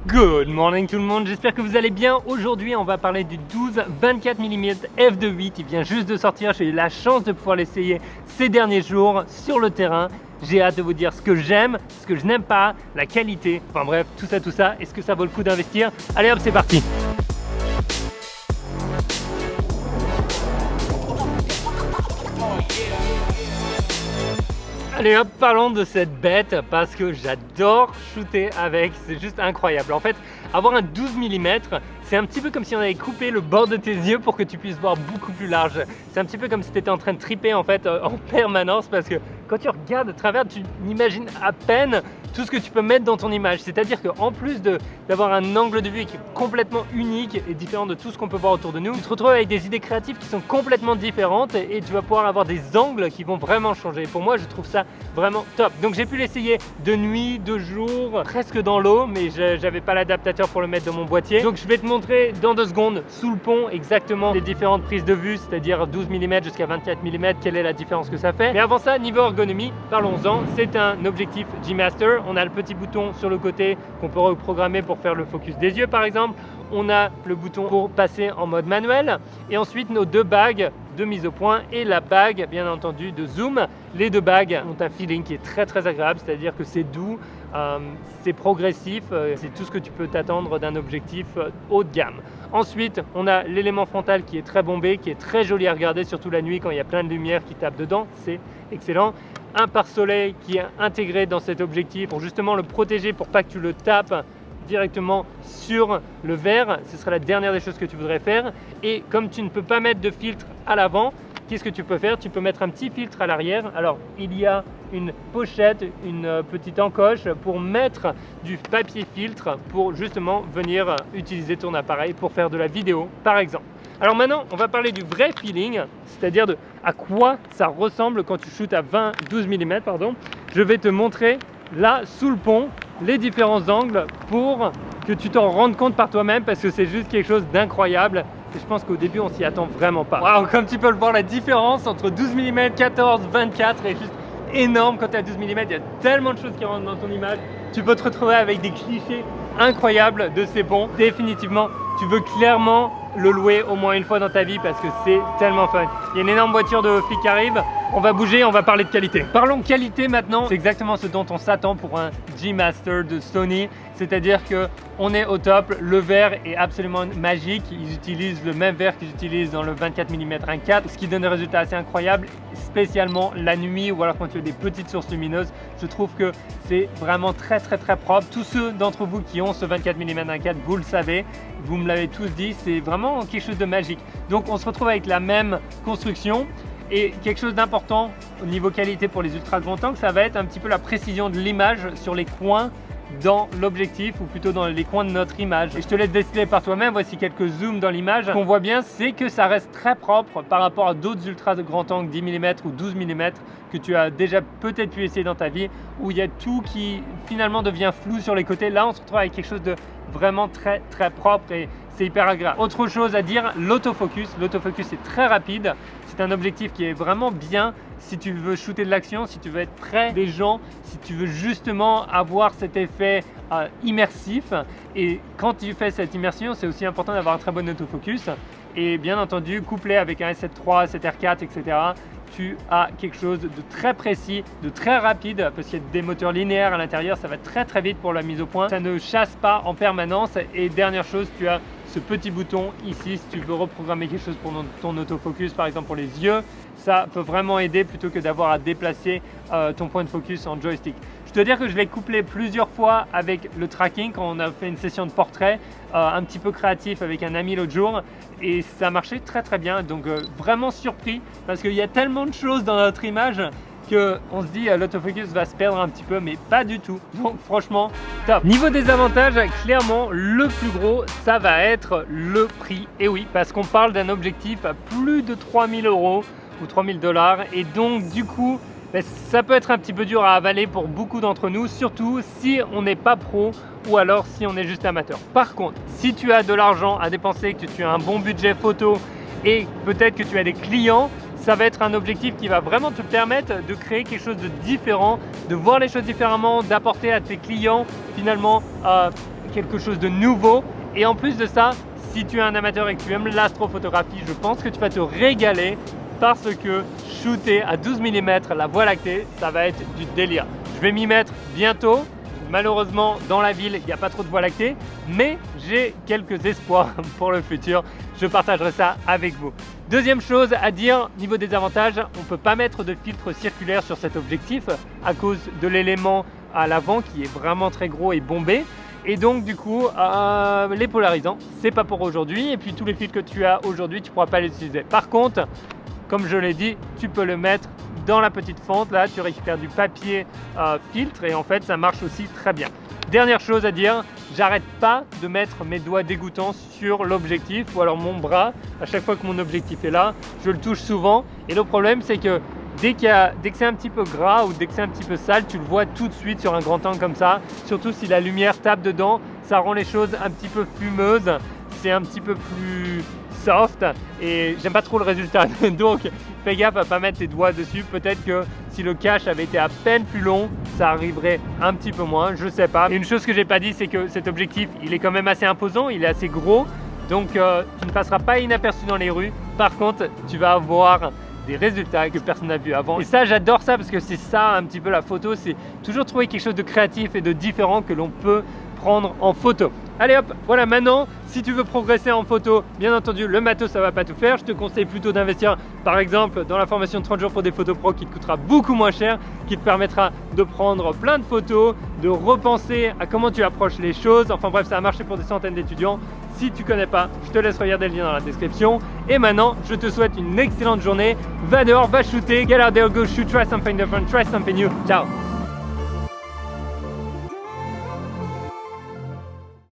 Good morning tout le monde, j'espère que vous allez bien. Aujourd'hui on va parler du 12-24 mm f2.8. Il vient juste de sortir, j'ai eu la chance de pouvoir l'essayer ces derniers jours sur le terrain. J'ai hâte de vous dire ce que j'aime, ce que je n'aime pas, la qualité, enfin bref, tout ça, est-ce que ça vaut le coup d'investir? Allez hop, c'est parti. Allez hop, parlons de cette bête parce que j'adore shooter avec, c'est juste incroyable. En fait, avoir un 12 mm, c'est un petit peu comme si on avait coupé le bord de tes yeux pour que tu puisses voir beaucoup plus large. C'est un petit peu comme si tu étais en train de triper en fait en permanence parce que quand tu regardes à travers, tu n'imagines à peine tout ce que tu peux mettre dans ton image. C'est-à-dire qu'en plus d'avoir un angle de vue qui est complètement unique et différent de tout ce qu'on peut voir autour de nous, tu te retrouves avec des idées créatives qui sont complètement différentes et tu vas pouvoir avoir des angles qui vont vraiment changer. Pour moi, je trouve ça vraiment top. Donc j'ai pu l'essayer de nuit, de jour, presque dans l'eau, mais j'avais pas l'adaptateur pour le mettre dans mon boîtier. Donc je vais te montrer dans 2 secondes sous le pont exactement les différentes prises de vue, c'est-à-dire 12 mm jusqu'à 24 mm, quelle est la différence que ça fait. Mais avant ça, niveau ergonomie, parlons-en. C'est un objectif G-Master. On a le petit bouton sur le côté qu'on peut reprogrammer pour faire le focus des yeux par exemple. On a le bouton pour passer en mode manuel et ensuite nos 2 bagues de mise au point et la bague bien entendu de zoom. Les 2 bagues ont un feeling qui est très agréable, c'est-à-dire que c'est doux, c'est progressif, c'est tout ce que tu peux t'attendre d'un objectif haut de gamme. Ensuite, on a l'élément frontal qui est très bombé, qui est très joli à regarder, surtout la nuit quand il y a plein de lumière qui tape dedans, c'est excellent. Un pare-soleil qui est intégré dans cet objectif pour justement le protéger pour pas que tu le tapes directement sur le verre. Ce serait la dernière des choses que tu voudrais faire. Et comme tu ne peux pas mettre de filtre à l'avant, qu'est-ce que tu peux faire? Tu peux mettre un petit filtre à l'arrière. Alors il y a une pochette, une petite encoche pour mettre du papier filtre pour justement venir utiliser ton appareil pour faire de la vidéo par exemple. Alors maintenant, on va parler du vrai feeling, c'est-à-dire de à quoi ça ressemble quand tu shootes à 12 mm. Je vais te montrer là, sous le pont, les différents angles pour que tu t'en rendes compte par toi-même parce que c'est juste quelque chose d'incroyable et je pense qu'au début, on s'y attend vraiment pas. Waouh, comme tu peux le voir, la différence entre 12 mm, 14, 24 est juste énorme. Quand tu as 12 mm, il y a tellement de choses qui rentrent dans ton image. Tu peux te retrouver avec des clichés incroyables de ces ponts. Définitivement, tu veux clairement le louer au moins une fois dans ta vie parce que c'est tellement fun. Il y a une énorme voiture de flic qui arrive. On va bouger, on va parler de qualité. Parlons qualité maintenant. C'est exactement ce dont on s'attend pour un G-Master de Sony. C'est-à-dire qu'on est au top. Le verre est absolument magique. Ils utilisent le même verre qu'ils utilisent dans le 24 mm 1.4, ce qui donne des résultats assez incroyables, spécialement la nuit ou alors quand tu as des petites sources lumineuses. Je trouve que c'est vraiment très propre. Tous ceux d'entre vous qui ont ce 24 mm 1.4, vous le savez, vous me l'avez tous dit, c'est vraiment quelque chose de magique. Donc on se retrouve avec la même construction. Et quelque chose d'important au niveau qualité pour les ultra grands angles, ça va être un petit peu la précision de l'image sur les coins dans l'objectif ou plutôt dans les coins de notre image. Et je te laisse décider par toi-même. Voici quelques zooms dans l'image. Ce qu'on voit bien, c'est que ça reste très propre par rapport à d'autres ultra grands angles 10 mm ou 12 mm que tu as déjà peut-être pu essayer dans ta vie où il y a tout qui finalement devient flou sur les côtés. Là, on se retrouve avec quelque chose de vraiment très propre et c'est hyper agréable. Autre chose à dire, l'autofocus. L'autofocus est très rapide. C'est un objectif qui est vraiment bien si tu veux shooter de l'action, si tu veux être près des gens, si tu veux justement avoir cet effet immersif. Et quand tu fais cette immersion, c'est aussi important d'avoir un très bon autofocus. Et bien entendu, couplé avec un S7 III, S7R4, etc., tu as quelque chose de très précis, de très rapide parce qu'il y a des moteurs linéaires à l'intérieur, ça va très vite pour la mise au point. Ça ne chasse pas en permanence. Et dernière chose, tu as ce petit bouton ici si tu veux reprogrammer quelque chose pour ton autofocus, par exemple pour les yeux. Ça peut vraiment aider plutôt que d'avoir à déplacer ton point de focus en joystick. Je dois dire que je l'ai couplé plusieurs fois avec le tracking quand on a fait une session de portrait un petit peu créatif avec un ami l'autre jour et ça marchait très bien. Donc vraiment surpris parce qu'il y a tellement de choses dans notre image qu'on se dit l'autofocus va se perdre un petit peu, mais pas du tout. Donc franchement, top. Niveau des avantages, clairement, le plus gros, ça va être le prix. Et oui, parce qu'on parle d'un objectif à plus de 3000 € ou 3000 $. Et donc du coup, ça peut être un petit peu dur à avaler pour beaucoup d'entre nous, surtout si on n'est pas pro ou alors si on est juste amateur. Par contre, si tu as de l'argent à dépenser, que tu as un bon budget photo et peut-être que tu as des clients, ça va être un objectif qui va vraiment te permettre de créer quelque chose de différent, de voir les choses différemment, d'apporter à tes clients finalement quelque chose de nouveau. Et en plus de ça, si tu es un amateur et que tu aimes l'astrophotographie, je pense que tu vas te régaler parce que shooter à 12 mm la Voie lactée, ça va être du délire. Je vais m'y mettre bientôt. Malheureusement, dans la ville, il n'y a pas trop de Voie lactée, mais j'ai quelques espoirs pour le futur. Je partagerai ça avec vous. Deuxième chose à dire, niveau des avantages, on ne peut pas mettre de filtre circulaire sur cet objectif à cause de l'élément à l'avant qui est vraiment très gros et bombé. Et donc du coup, les polarisants, c'est pas pour aujourd'hui. Et puis tous les filtres que tu as aujourd'hui, tu ne pourras pas les utiliser. Par contre, comme je l'ai dit, tu peux le mettre dans la petite fente. Là, tu récupères du papier filtre et en fait, ça marche aussi très bien. Dernière chose à dire, j'arrête pas de mettre mes doigts dégoûtants sur l'objectif ou alors mon bras. À chaque fois que mon objectif est là, je le touche souvent. Et le problème, c'est que dès que c'est un petit peu gras ou dès que c'est un petit peu sale, tu le vois tout de suite sur un grand angle comme ça. Surtout si la lumière tape dedans, ça rend les choses un petit peu fumeuses. C'est un petit peu plus soft et j'aime pas trop le résultat. Donc fais gaffe à pas mettre tes doigts dessus. Peut-être que si le cache avait été à peine plus long, ça arriverait un petit peu moins, je sais pas. Et une chose que j'ai pas dit, c'est que cet objectif, il est quand même assez imposant, il est assez gros. Donc tu ne passeras pas inaperçu dans les rues. Par contre, tu vas avoir des résultats que personne n'a vu avant. Et ça, j'adore ça parce que c'est ça un petit peu la photo. C'est toujours trouver quelque chose de créatif et de différent que l'on peut prendre en photo. Allez hop, voilà, maintenant, si tu veux progresser en photo, bien entendu, le matos, ça va pas tout faire. Je te conseille plutôt d'investir, par exemple, dans la formation de 30 jours pour des photos pro qui te coûtera beaucoup moins cher, qui te permettra de prendre plein de photos, de repenser à comment tu approches les choses. Enfin bref, ça a marché pour des centaines d'étudiants. Si tu connais pas, je te laisse regarder le lien dans la description. Et maintenant, je te souhaite une excellente journée. Va dehors, va shooter. Get out there, go shoot, try something different, try something new. Ciao.